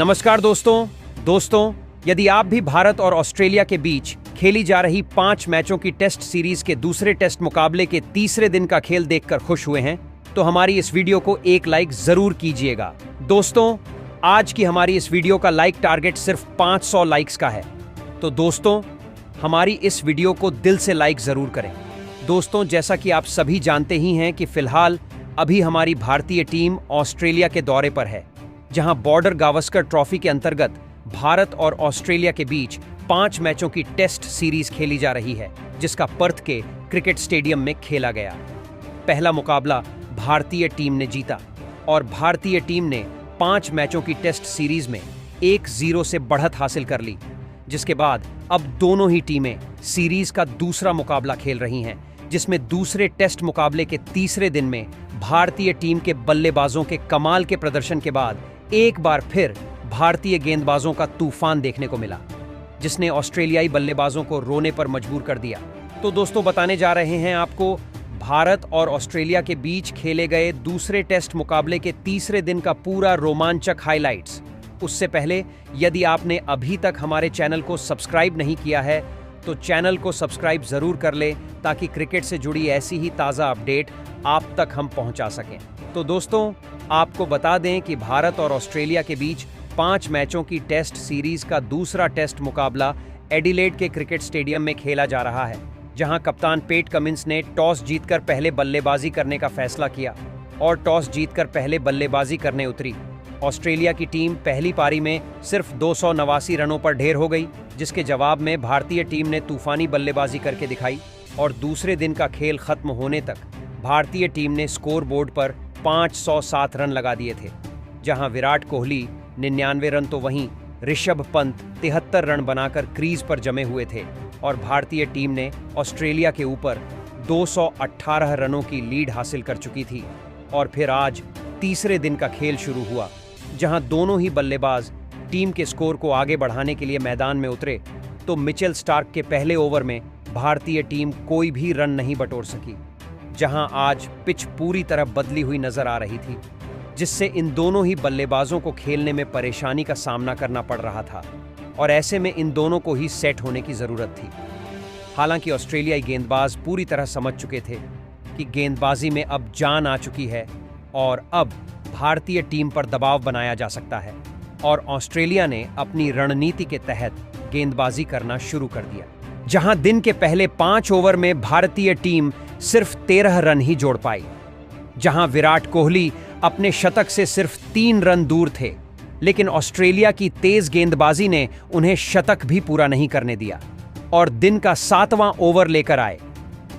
नमस्कार दोस्तों, यदि आप भी भारत और ऑस्ट्रेलिया के बीच खेली जा रही 5 मैचों की टेस्ट सीरीज के दूसरे टेस्ट मुकाबले के तीसरे दिन का खेल देखकर खुश हुए हैं, तो हमारी इस वीडियो को एक लाइक जरूर कीजिएगा। दोस्तों, आज की हमारी इस वीडियो का लाइक टारगेट सिर्फ 500 लाइक्स का है, तो दोस्तों हमारी इस वीडियो को दिल से लाइक जरूर करें। दोस्तों, जैसा कि आप सभी जानते ही हैं कि फिलहाल अभी हमारी भारतीय टीम ऑस्ट्रेलिया के दौरे पर है, जहां बॉर्डर गावस्कर ट्रॉफी के अंतर्गत भारत और ऑस्ट्रेलिया के बीच 5 मैचों की टेस्ट सीरीज खेली जा रही है, जिसका पर्थ के क्रिकेट स्टेडियम में खेला गया। पहला मुकाबला भारतीय टीम ने जीता और भारतीय टीम ने 5 मैचों की टेस्ट सीरीज में 1-0 से बढ़त हासिल कर ली, जिसके बाद अब दोनों ही टीमें सीरीज का दूसरा मुकाबला खेल रही हैं, जिसमें दूसरे टेस्ट मुकाबले के तीसरे दिन में भारतीय टीम के बल्लेबाजों के कमाल के प्रदर्शन के बाद एक बार फिर भारतीय गेंदबाजों का तूफान देखने को मिला, जिसने ऑस्ट्रेलियाई बल्लेबाजों को रोने पर मजबूर कर दिया। तो दोस्तों, बताने जा रहे हैं आपको भारत और ऑस्ट्रेलिया के बीच खेले गए दूसरे टेस्ट मुकाबले के तीसरे दिन का पूरा रोमांचक हाइलाइट्स। उससे पहले यदि आपने अभी तक हमारे चैनल को सब्सक्राइब नहीं किया है, तो चैनल को सब्सक्राइब जरूर कर ले, ताकि क्रिकेट से जुड़ी ऐसी ही ताज़ा अपडेट आप तक हम पहुंचा सकें। तो दोस्तों, आपको बता दें कि भारत और ऑस्ट्रेलिया के बीच 5 मैचों की टेस्ट सीरीज का दूसरा टेस्ट मुकाबला एडिलेड के क्रिकेट स्टेडियम में खेला जा रहा है, जहां कप्तान पेट कमिंस ने टॉस जीतकर पहले बल्लेबाजी करने का फैसला किया और टॉस जीतकर पहले बल्लेबाजी करने उतरी। ऑस्ट्रेलिया की टीम पहली पारी में सिर्फ 289 रनों पर ढेर हो गई, जिसके जवाब में भारतीय टीम ने तूफानी बल्लेबाजी करके दिखाई और दूसरे दिन का खेल खत्म होने तक भारतीय टीम ने स्कोर बोर्ड पर 507 रन लगा दिए थे, जहां विराट कोहली 99 रन तो वहीं ऋषभ पंत 73 रन बनाकर क्रीज पर जमे हुए थे और भारतीय टीम ने ऑस्ट्रेलिया के ऊपर 218 रनों की लीड हासिल कर चुकी थी। और फिर आज तीसरे दिन का खेल शुरू हुआ, जहां दोनों ही बल्लेबाज टीम के स्कोर को आगे बढ़ाने के लिए मैदान में उतरे, तो मिचेल स्टार्क के पहले ओवर में भारतीय टीम कोई भी रन नहीं बटोर सकी, जहां आज पिच पूरी तरह बदली हुई नजर आ रही थी, जिससे इन दोनों ही बल्लेबाजों को खेलने में परेशानी का सामना करना पड़ रहा था और ऐसे में इन दोनों को ही सेट होने की जरूरत थी। हालांकि ऑस्ट्रेलियाई गेंदबाज पूरी तरह समझ चुके थे कि गेंदबाजी में अब जान आ चुकी है और अब भारतीय टीम पर दबाव बनाया जा सकता है, और ऑस्ट्रेलिया ने अपनी रणनीति के तहत गेंदबाजी करना शुरू कर दिया, जहां दिन के पहले 5 ओवर में भारतीय टीम सिर्फ 13 रन ही जोड़ पाई, जहां विराट कोहली अपने शतक से सिर्फ 3 रन दूर थे, लेकिन ऑस्ट्रेलिया की तेज गेंदबाजी ने उन्हें शतक भी पूरा नहीं करने दिया और दिन का 7वां ओवर लेकर आए।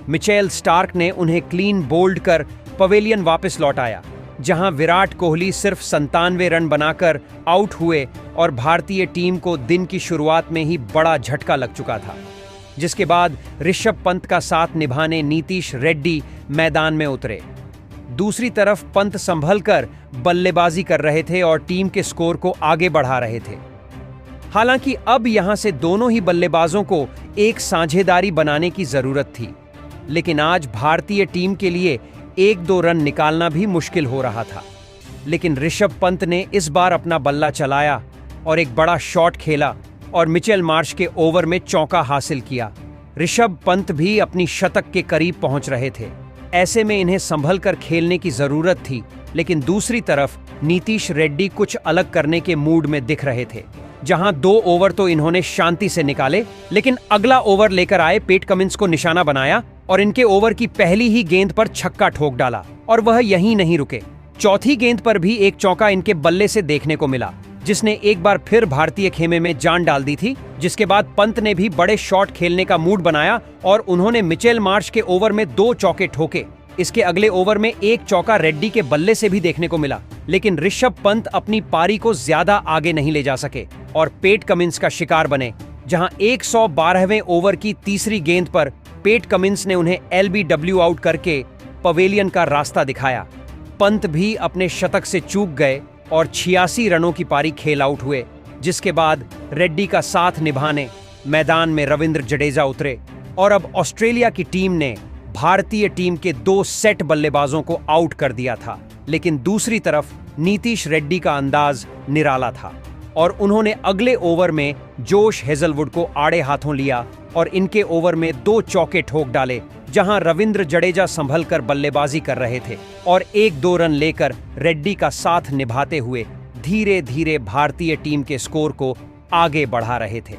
मिचेल स्टार्क ने उन्हें क्लीन बोल्ड कर पवेलियन वापस लौटाया, जहां विराट कोहली सिर्फ 97 रन बनाकर आउट हुए और भारतीय टीम को दिन की शुरुआत में ही बड़ा झटका लग चुका था, जिसके बाद ऋषभ पंत का साथ निभाने नीतीश रेड्डी मैदान में उतरे। दूसरी तरफ पंत संभलकर बल्लेबाजी कर रहे थे और टीम के स्कोर को आगे बढ़ा रहे थे। हालांकि अब यहां से दोनों ही बल्लेबाजों को एक साझेदारी बनाने की जरूरत थी, लेकिन आज भारतीय टीम के लिए 1-2 रन निकालना भी मुश्किल हो रहा था। लेकिन ऋषभ पंत ने इस बार अपना बल्ला चलाया और एक बड़ा शॉट खेला और मिचेल मार्श के ओवर में चौका हासिल किया। ऋषभ पंत भी अपनी शतक के करीब पहुंच रहे थे, ऐसे में इन्हें संभल कर खेलने की जरूरत थी। लेकिन दूसरी तरफ नीतीश रेड्डी कुछ अलग करने के मूड में दिख रहे थे, जहां 2 ओवर तो इन्होंने शांति से निकाले, लेकिन अगला ओवर लेकर आए पेट कमिंस को निशाना बनाया और इनके ओवर की पहली ही गेंद पर छक्का ठोक डाला और वह यहीं नहीं रुके। चौथी गेंद पर भी एक चौका इनके बल्ले से देखने को मिला, जिसने एक बार फिर भारतीय खेमे में जान डाल दी थी। जिसके बाद पंत ने भी बड़े शॉट खेलने का मूड बनाया और उन्होंने मिचेल मार्श के ओवर में 2 चौके ठोके। इसके अगले ओवर में एक चौका रेड्डी के बल्ले से भी देखने को मिला, लेकिन ऋषभ पंत अपनी पारी को ज्यादा आगे नहीं ले जा सके और पेट कमिंस का शिकार बने, जहां 112वें ओवर की तीसरी गेंद पर पेट कमिंस ने उन्हें LBW आउट करके पवेलियन का रास्ता दिखाया। पंत भी अपने शतक से चूक गए और 86 रनों की पारी खेल आउट हुए, जिसके बाद रेड्डी का साथ निभाने मैदान में रविंद्र जडेजा उतरे और अब ऑस्ट्रेलिया की टीम ने भारतीय टीम के 2 सेट बल्लेबाजों को आउट कर दिया था। लेकिन दूसरी तरफ नीतीश रेड्डी का अंदाज निराला था। और उन्होंने अगले ओवर में जोश हेजलवुड को आड़े हाथों लिया और इनके ओवर में 2 चौके ठोक डाले, जहां रविंद्र जडेजा संभल कर बल्लेबाजी कर रहे थे और 1-2 रन लेकर रेड्डी का साथ निभाते हुए धीरे धीरे भारतीय टीम के स्कोर को आगे बढ़ा रहे थे।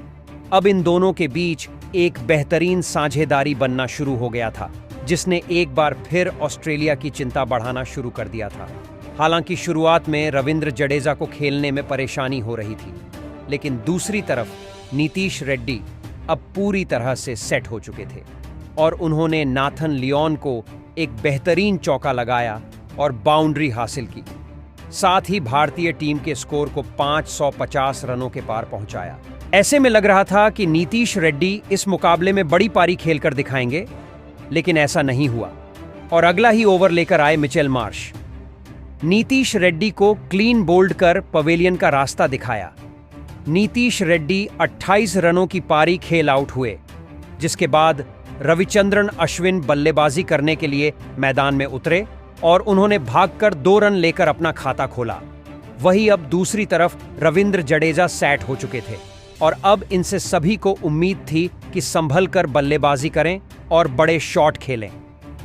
अब इन दोनों के बीच एक बेहतरीन साझेदारी बनना शुरू हो गया था, जिसने एक बार फिर ऑस्ट्रेलिया की चिंता बढ़ाना शुरू कर दिया था। हालांकि शुरुआत में रविंद्र जडेजा को खेलने में परेशानी हो रही थी, लेकिन दूसरी तरफ नीतीश रेड्डी अब पूरी तरह से सेट हो चुके थे और उन्होंने नाथन लियोन को एक बेहतरीन चौका लगाया और बाउंड्री हासिल की। साथ ही भारतीय टीम के स्कोर को 550 रनों के पार पहुंचाया। ऐसे में लग रहा था कि नीतीश रेड्डी इस मुकाबले में बड़ी पारी खेलकर दिखाएंगे, लेकिन ऐसा नहीं हुआ और अगला ही ओवर लेकर आए मिचेल मार्श। नीतीश रेड्डी को क्लीन बोल्ड कर पवेलियन का रास्ता दिखाया। नीतीश रेड्डी 28 रनों की पारी खेल आउट हुए, जिसके बाद रविचंद्रन अश्विन बल्लेबाजी करने के लिए मैदान में उतरे और उन्होंने भागकर 2 रन लेकर अपना खाता खोला। वहीं अब दूसरी तरफ रविंद्र जडेजा सेट हो चुके थे और अब इनसे सभी को उम्मीद थी कि संभल कर बल्लेबाजी करें और बड़े शॉट खेलें।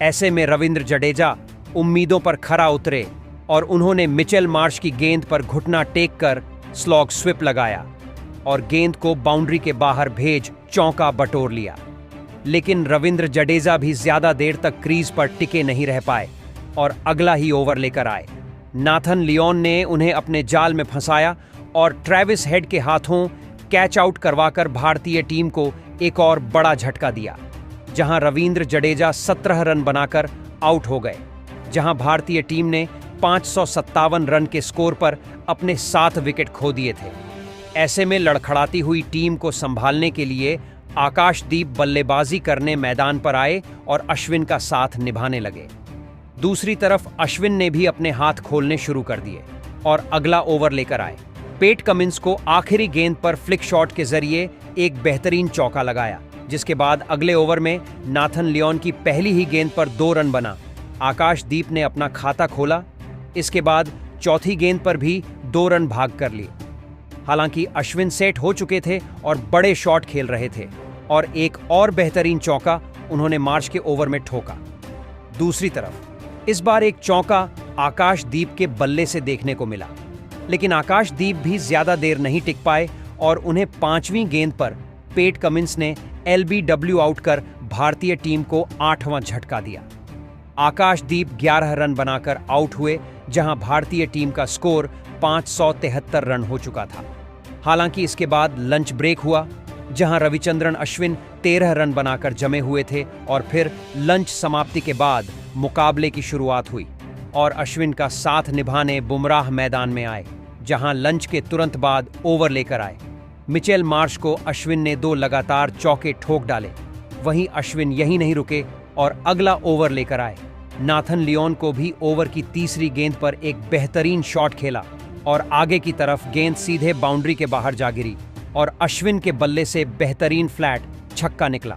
ऐसे में रविंद्र जडेजा उम्मीदों पर खरा उतरे और उन्होंने मिचेल मार्श की गेंद पर घुटना टेक कर स्लॉग स्विप लगाया और गेंद को बाउंड्री के बाहर भेज चौका बटोर लिया। लेकिन रविंद्र जडेजा भी ज्यादा देर तक क्रीज पर टिके नहीं रह पाए और अगला ही ओवर लेकर आए। नाथन लियोन ने उन्हें अपने जाल में फंसाया और ट्रेविस हेड के हाथों कैच आउट करवाकर भारतीय टीम को एक और बड़ा झटका दिया, जहां रविंद्र जडेजा 17 रन बनाकर आउट हो गए, जहां भारतीय टीम ने 557 रन के स्कोर पर अपने 7 विकेट खो दिए थे। ऐसे में लड़खड़ाती हुई टीम को संभालने के लिए आकाशदीप बल्लेबाजी करने मैदान पर आए और अश्विन का साथ निभाने लगे। दूसरी तरफ अश्विन ने भी अपने हाथ खोलने शुरू कर दिए और अगला ओवर लेकर आए। पेट कमिंस को आखिरी गेंद पर फ्लिक शॉट के जरिए एक बेहतरीन चौका लगाया, जिसके बाद अगले ओवर में नाथन लियोन की पहली ही गेंद पर 2 रन बना। आकाशदीप ने अपना खाता खोला। इसके बाद चौथी गेंद पर भी 2 रन भाग कर लिए। हालांकि अश्विन सेट हो चुके थे और बड़े शॉट खेल रहे थे और एक और बेहतरीन चौका उन्होंने मार्च के ओवर में ठोका। दूसरी तरफ इस बार एक चौका आकाशदीप के बल्ले से देखने को मिला, लेकिन आकाशदीप भी ज्यादा देर नहीं टिक पाए और उन्हें 5वीं गेंद पर पेट कमिंस ने LBW आउट कर भारतीय टीम को 8वां झटका दिया। आकाशदीप 11 रन बनाकर आउट हुए, जहां भारतीय टीम का स्कोर 573 रन हो चुका था। हालांकि इसके बाद लंच ब्रेक हुआ, जहां रविचंद्रन अश्विन 13 रन बनाकर जमे हुए थे और फिर लंच समाप्ति के बाद मुकाबले की शुरुआत हुई और अश्विन का साथ निभाने बुमराह मैदान में आए, जहां लंच के तुरंत बाद ओवर लेकर आए। मिचेल मार्श को अश्विन ने 2 लगातार चौके ठोक डाले। वहीं अश्विन यहीं नहीं रुके और अगला ओवर लेकर आए। नाथन लियोन को भी ओवर की तीसरी गेंद पर एक बेहतरीन शॉट खेला और आगे की तरफ गेंद सीधे बाउंड्री के बाहर जा गिरी और अश्विन के बल्ले से बेहतरीन फ्लैट छक्का निकला।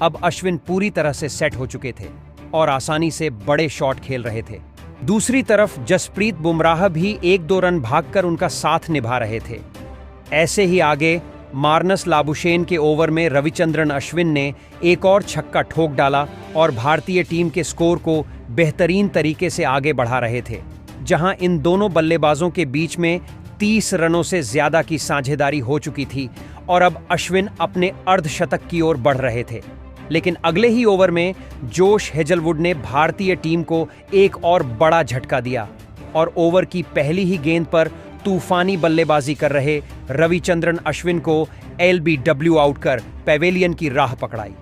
अब अश्विन पूरी तरह से सेट हो चुके थे और आसानी से बड़े शॉट खेल रहे थे। दूसरी तरफ जसप्रीत बुमराह भी 1-2 रन भागकर उनका साथ निभा रहे थे। ऐसे ही आगे मार्नस लाबुशेन के ओवर में रविचंद्रन अश्विन ने एक और छक्का ठोक डाला और भारतीय टीम के स्कोर को बेहतरीन तरीके से आगे बढ़ा रहे थे, जहां इन दोनों बल्लेबाजों के बीच में 30 रनों से ज्यादा की साझेदारी हो चुकी थी और अब अश्विन अपने अर्धशतक की ओर बढ़ रहे थे। लेकिन अगले ही ओवर में जोश हेजलवुड ने भारतीय टीम को एक और बड़ा झटका दिया और ओवर की पहली ही गेंद पर तूफानी बल्लेबाजी कर रहे रविचंद्रन अश्विन को LBW आउट कर पेवेलियन की राह पकड़ाई।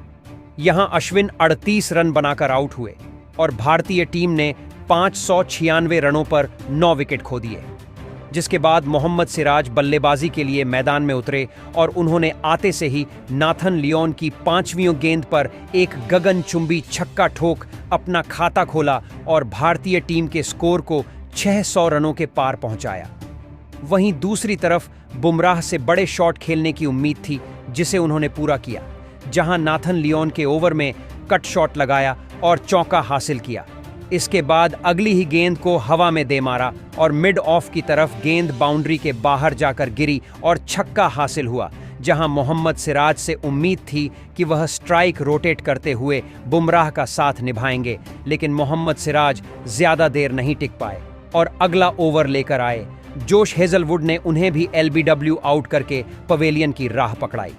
यहां अश्विन 38 रन बनाकर आउट हुए और भारतीय टीम ने 596 रनों पर 9 विकेट खो दिए, जिसके बाद मोहम्मद सिराज बल्लेबाजी के लिए मैदान में उतरे और उन्होंने आते से ही नाथन लियोन की 5वीं गेंद पर एक गगनचुंबी छक्का ठोक अपना खाता खोला और भारतीय टीम के स्कोर को 600 रनों के पार पहुंचाया। वहीं दूसरी तरफ बुमराह से बड़े शॉट खेलने की उम्मीद थी, जिसे उन्होंने पूरा किया, जहां नाथन लियोन के ओवर में कट शॉट लगाया और चौका हासिल किया। इसके बाद अगली ही गेंद को हवा में दे मारा और मिड ऑफ की तरफ गेंद बाउंड्री के बाहर जाकर गिरी और छक्का हासिल हुआ, जहां मोहम्मद सिराज से उम्मीद थी कि वह स्ट्राइक रोटेट करते हुए बुमराह का साथ निभाएंगे, लेकिन मोहम्मद सिराज ज्यादा देर नहीं टिक पाए और अगला ओवर लेकर आए। जोश हेजलवुड ने उन्हें भी एलबीडब्ल्यू आउट करके पवेलियन की राह पकड़ाई।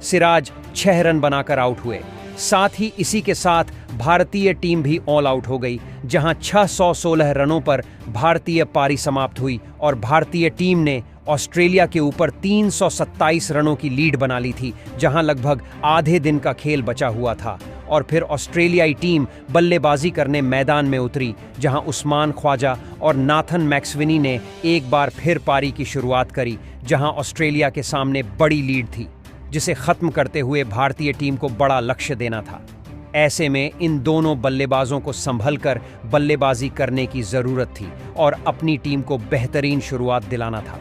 सिराज 6 रन बनाकर आउट हुए। साथ ही इसी के साथ भारतीय टीम भी ऑल आउट हो गई, जहां 616 रनों पर भारतीय पारी समाप्त हुई और भारतीय टीम ने ऑस्ट्रेलिया के ऊपर 327 रनों की लीड बना ली थी, जहां लगभग आधे दिन का खेल बचा हुआ था। और फिर ऑस्ट्रेलियाई टीम बल्लेबाजी करने मैदान में उतरी, जहां उस्मान ख्वाजा और नाथन मैक्सवेनी ने एक बार फिर पारी की शुरुआत करी, जहां ऑस्ट्रेलिया के सामने बड़ी लीड थी, जिसे खत्म करते हुए भारतीय टीम को बड़ा लक्ष्य देना था। ऐसे में इन दोनों बल्लेबाजों को संभलकर बल्लेबाजी करने की जरूरत थी और अपनी टीम को बेहतरीन शुरुआत दिलाना था।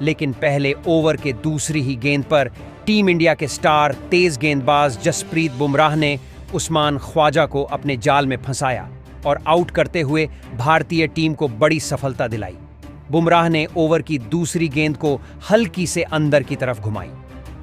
लेकिन पहले ओवर के दूसरी ही गेंद पर टीम इंडिया के स्टार तेज गेंदबाज जसप्रीत बुमराह ने उस्मान ख्वाजा को अपने जाल में फंसाया और आउट करते हुए भारतीय टीम को बड़ी सफलता दिलाई। बुमराह ने ओवर की दूसरी गेंद को हल्की से अंदर की तरफ घुमाई।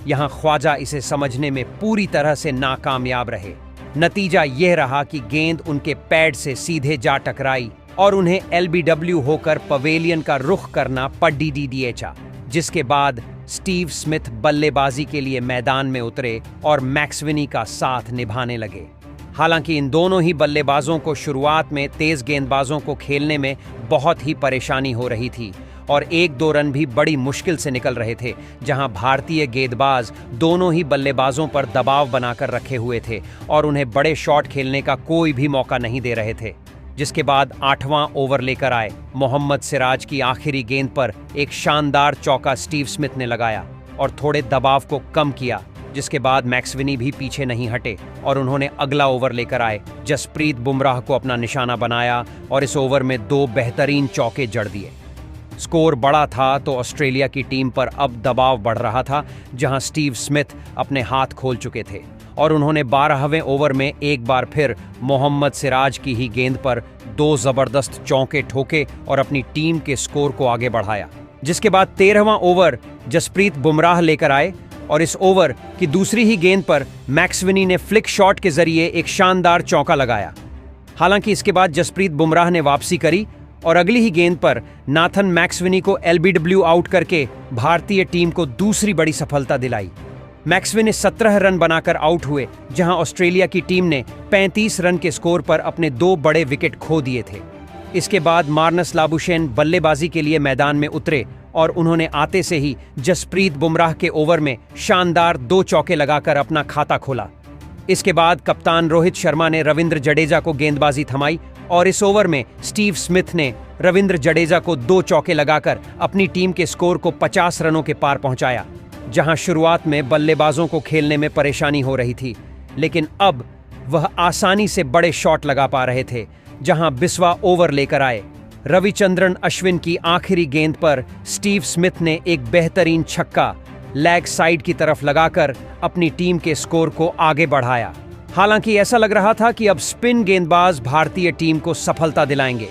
यहां ख्वाजा इसे समझने में पूरी तरह से नाकामयाब रहे। नतीजा यह रहा कि गेंद उनके पैड से सीधे जा टकराई और उन्हें एलबीडब्ल्यू होकर पवेलियन का रुख करना पड़ा, जिसके बाद स्टीव स्मिथ बल्लेबाजी के लिए मैदान में उतरे और मैक्सवेनी का साथ निभाने लगे। हालांकि इन दोनों ही बल्लेबाजों को शुरुआत में तेज गेंदबाजों को खेलने में बहुत ही परेशानी हो रही थी और 1-2 रन भी बड़ी मुश्किल से निकल रहे थे, जहां भारतीय गेंदबाज दोनों ही बल्लेबाजों पर दबाव बनाकर रखे हुए थे और उन्हें बड़े शॉट खेलने का कोई भी मौका नहीं दे रहे थे। जिसके बाद 8वां ओवर लेकर आए। मोहम्मद सिराज की आखिरी गेंद पर एक शानदार चौका स्टीव स्मिथ ने लगाया और थोड़े दबाव को कम किया, जिसके बाद मैक्सवेनी भी पीछे नहीं हटे और उन्होंने अगला ओवर लेकर आए। जसप्रीत बुमराह को अपना निशाना बनाया और इस ओवर में 2 बेहतरीन चौके जड़ दिए। स्कोर बड़ा था तो ऑस्ट्रेलिया की टीम पर अब दबाव बढ़ रहा था, जहां स्टीव स्मिथ अपने हाथ खोल चुके थे और उन्होंने 12वें ओवर में एक बार फिर मोहम्मद सिराज की ही गेंद पर 2 जबरदस्त चौके ठोके और अपनी टीम के स्कोर को आगे बढ़ाया। जिसके बाद 13वां ओवर जसप्रीत बुमराह लेकर आए और इस ओवर की दूसरी ही गेंद पर मैक्सवेनी ने फ्लिक शॉट के जरिए एक शानदार चौका लगाया। हालांकि इसके बाद जसप्रीत बुमराह ने वापसी करी और अगली ही गेंद पर नाथन मैक्सवेनी को एलबीडब्ल्यू आउट करके भारतीय टीम को दूसरी बड़ी सफलता दिलाई। मैक्सवेनी 17 रन बनाकर आउट हुए, जहां ऑस्ट्रेलिया की टीम ने 35 रन के स्कोर पर अपने 2 बड़े विकेट खो दिए थे। इसके बाद मार्नस लाबुशेन बल्लेबाजी के लिए मैदान में उतरे और उन्होंने आते से ही जसप्रीत बुमराह के ओवर में शानदार 2 चौके लगाकर अपना खाता खोला। इसके बाद कप्तान रोहित शर्मा ने रविंद्र जडेजा को गेंदबाजी थमाई और इस ओवर में स्टीव स्मिथ ने रविंद्र जडेजा को 2 चौके लगाकर अपनी टीम के स्कोर को 50 रनों के पार पहुंचाया। जहां शुरुआत में बल्लेबाजों को खेलने में परेशानी हो रही थी, लेकिन अब वह आसानी से बड़े शॉट लगा पा रहे थे। जहां 20वां ओवर लेकर आए। रविचंद्रन अश्विन की आखिरी गेंद पर स्टीव स्मिथ ने एक बेहतरीन छक्का लेग साइड की तरफ लगाकर अपनी टीम के स्कोर को आगे बढ़ाया। हालांकि ऐसा लग रहा था कि अब स्पिन गेंदबाज भारतीय टीम को सफलता दिलाएंगे,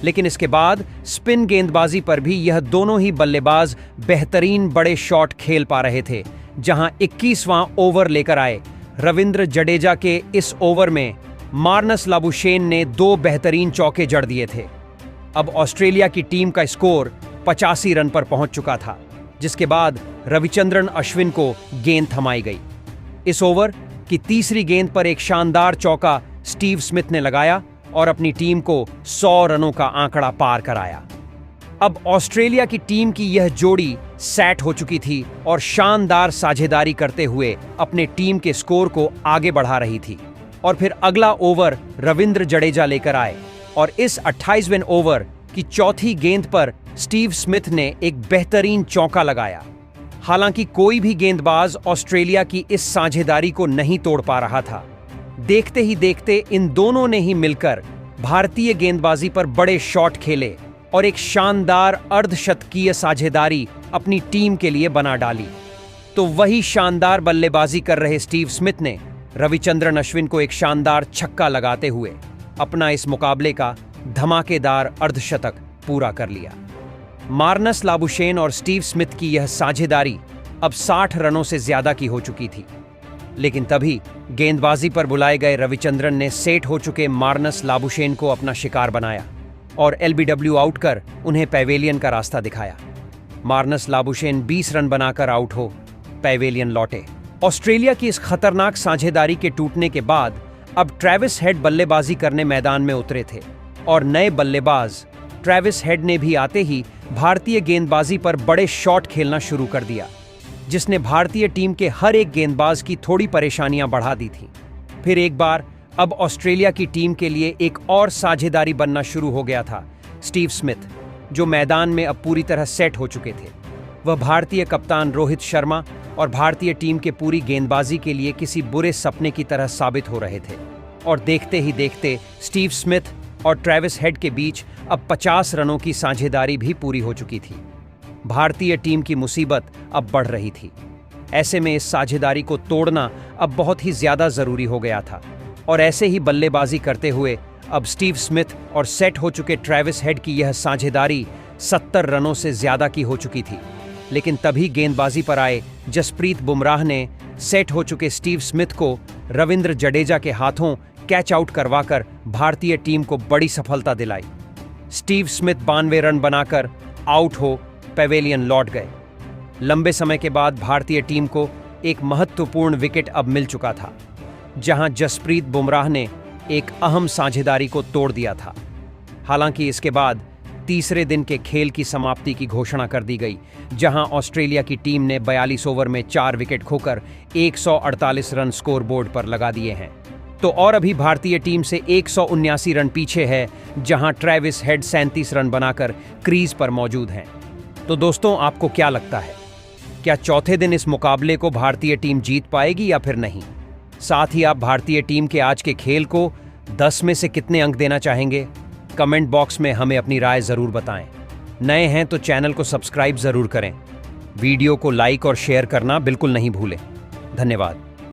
लेकिन इसके बाद स्पिन गेंदबाजी पर भी यह दोनों ही बल्लेबाज बेहतरीन बड़े शॉट खेल पा रहे थे। जहां 21वां ओवर लेकर आए। रविंद्र जडेजा के इस ओवर में मार्नस लाबुशेन ने 2 बेहतरीन चौके जड़ दिए थे। अब ऑस्ट्रेलिया की टीम का स्कोर 85 रन पर पहुंच चुका था, जिसके बाद रविचंद्रन अश्विन को गेंद थमाई गई। इस ओवर की तीसरी गेंद पर एक शानदार चौका स्टीव स्मिथ ने लगाया और अपनी टीम को 100 रनों का आंकड़ा पार कराया। अब ऑस्ट्रेलिया की टीम की यह जोड़ी सेट हो चुकी थी और शानदार साझेदारी करते हुए अपने टीम के स्कोर को आगे बढ़ा रही थी। और फिर अगला ओवर रविंद्र जडेजा लेकर आए और इस 28वें ओवर की चौथी गेंद पर स्टीव स्मिथ ने एक बेहतरीन चौका लगाया। हालांकि कोई भी गेंदबाज ऑस्ट्रेलिया की इस साझेदारी को नहीं तोड़ पा रहा था। देखते ही देखते इन दोनों ने ही मिलकर भारतीय गेंदबाजी पर बड़े शॉट खेले और एक शानदार अर्धशतकीय साझेदारी अपनी टीम के लिए बना डाली। तो वही शानदार बल्लेबाजी कर रहे स्टीव स्मिथ ने रविचंद्रन अश्विन को एक शानदार छक्का लगाते हुए अपना इस मुकाबले का धमाकेदार अर्धशतक पूरा कर लिया। मार्नस लाबुशेन और स्टीव स्मिथ की यह साझेदारी अब 60 रनों से ज्यादा की हो चुकी थी, लेकिन तभी गेंदबाजी पर बुलाए गए रविचंद्रन ने सेट हो चुके मार्नस लाबुशेन को अपना शिकार बनाया और एलबीडब्ल्यू आउट कर उन्हें पैवेलियन का रास्ता दिखाया। मार्नस लाबुशेन 20 रन बनाकर आउट हो पैवेलियन लौटे। ऑस्ट्रेलिया की इस खतरनाक साझेदारी के टूटने के बाद अब ट्रेविस हेड बल्लेबाजी करने मैदान में उतरे थे और नए बल्लेबाज ट्रेविस हेड ने भी आते ही भारतीय गेंदबाजी पर बड़े शॉट खेलना शुरू कर दिया, जिसने भारतीय टीम के हर एक गेंदबाज की थोड़ी परेशानियां बढ़ा दी थी। फिर एक बार अब ऑस्ट्रेलिया की टीम के लिए एक और साझेदारी बनना शुरू हो गया था। स्टीव स्मिथ, जो मैदान में अब पूरी तरह सेट हो चुके थे, वह भारतीय कप्तान रोहित शर्मा और भारतीय टीम के पूरी गेंदबाजी के लिए किसी बुरे सपने की तरह साबित हो रहे थे। और देखते ही देखते स्टीव स्मिथ और ट्रेविस हेड के बीच अब 50 रनों की साझेदारी भी पूरी हो चुकी थी। भारतीय टीम की मुसीबत अब बढ़ रही थी। ऐसे में इस साझेदारी को तोड़ना अब बहुत ही ज्यादा जरूरी हो गया था और ऐसे ही बल्लेबाजी करते हुए अब स्टीव स्मिथ और सेट हो चुके ट्रेविस हेड की यह साझेदारी 70 रनों से ज्यादा की हो चुकी थी। लेकिन तभी गेंदबाजी पर आए जसप्रीत बुमराह ने सेट हो चुके स्टीव स्मिथ को रविंद्र जडेजा के हाथों कैच आउट करवाकर भारतीय टीम को बड़ी सफलता दिलाई। स्टीव स्मिथ 92 रन बनाकर आउट हो पैवेलियन लौट गए। लंबे समय के बाद भारतीय टीम को एक महत्वपूर्ण विकेट अब मिल चुका था, जहां जसप्रीत बुमराह ने एक अहम साझेदारी को तोड़ दिया था। हालांकि इसके बाद तीसरे दिन के खेल की समाप्ति की घोषणा कर दी गई, जहां ऑस्ट्रेलिया की टीम ने 42 ओवर में 4 विकेट खोकर 148 रन स्कोर बोर्ड पर लगा दिए हैं। तो और अभी भारतीय टीम से 179 रन पीछे है, जहां ट्रेविस हेड 37 रन बनाकर क्रीज पर मौजूद हैं। तो दोस्तों, आपको क्या लगता है, क्या चौथे दिन इस मुकाबले को भारतीय टीम जीत पाएगी या फिर नहीं? साथ ही आप भारतीय टीम के आज के खेल को 10 में से कितने अंक देना चाहेंगे? कमेंट बॉक्स में हमें अपनी राय जरूर बताएं। नए हैं तो चैनल को सब्सक्राइब जरूर करें। वीडियो को लाइक और शेयर करना बिल्कुल नहीं भूलें। धन्यवाद।